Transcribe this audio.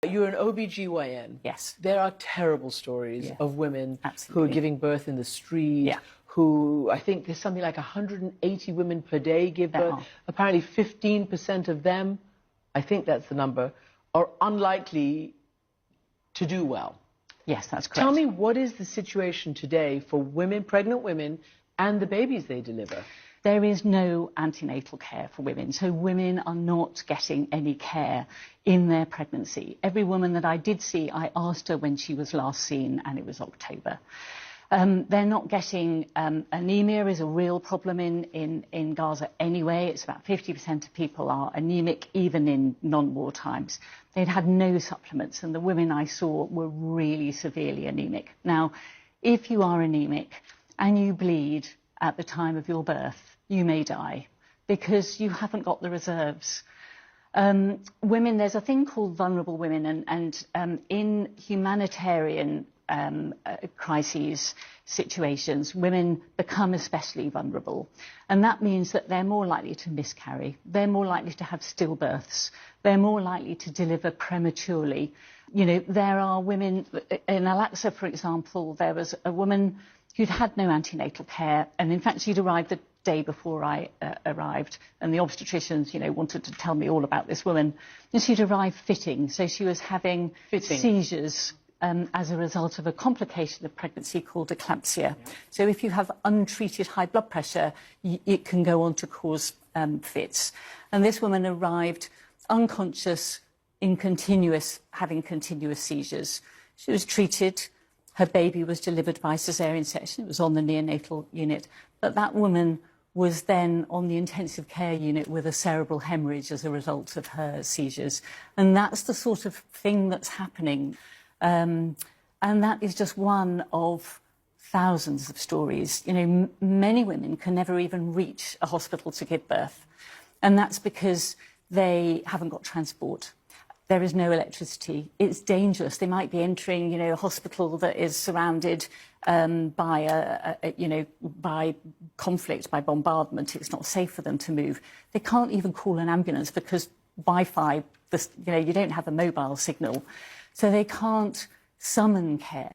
You're an OBGYN. Yes. There are terrible stories of women who are giving birth in the street, who, I think there's something like 180 women per day give birth. Apparently 15% of them, I think that's the number, are unlikely to do well. Yes, that's correct. Tell me, what is the situation today for women, pregnant women, and the babies they deliver? There is no antenatal care for women, so women are not getting any care in their pregnancy. Every woman that I did see, I asked her when she was last seen, and it was October. They're not getting anemia is a real problem in Gaza anyway. It's about 50% of people are anemic, even in non-war times. They'd had no supplements, and the women I saw were really severely anemic. Now, if you are anemic and you bleed at the time of your birth, you may die because you haven't got the reserves. Women, there's a thing called vulnerable women, and in humanitarian crises, situations, women become especially vulnerable. And that means that they're more likely to miscarry, they're more likely to have stillbirths, they're more likely to deliver prematurely. You know, there are women, in Al-Aqsa, for example, there was a woman who'd had no antenatal care, and in fact she'd arrived the day before I arrived, and the obstetricians, you know, wanted to tell me all about this woman. And she'd arrived fitting, so she was having seizures as a result of a complication of pregnancy called eclampsia. So if you have untreated high blood pressure, it can go on to cause fits. And this woman arrived unconscious, having continuous seizures. She was treated. Her baby was delivered by caesarean section. It was on the neonatal unit. But that woman was then on the intensive care unit with a cerebral hemorrhage as a result of her seizures. And that's the sort of thing that's happening. And that is just one of thousands of stories. You know, many women can never even reach a hospital to give birth. And that's because they haven't got transport. There is no electricity. It's dangerous. They might be entering, you know, a hospital that is surrounded by conflict, by bombardment. It's not safe for them to move. They can't even call an ambulance because Wi-Fi, you know, you don't have a mobile signal. So they can't summon care.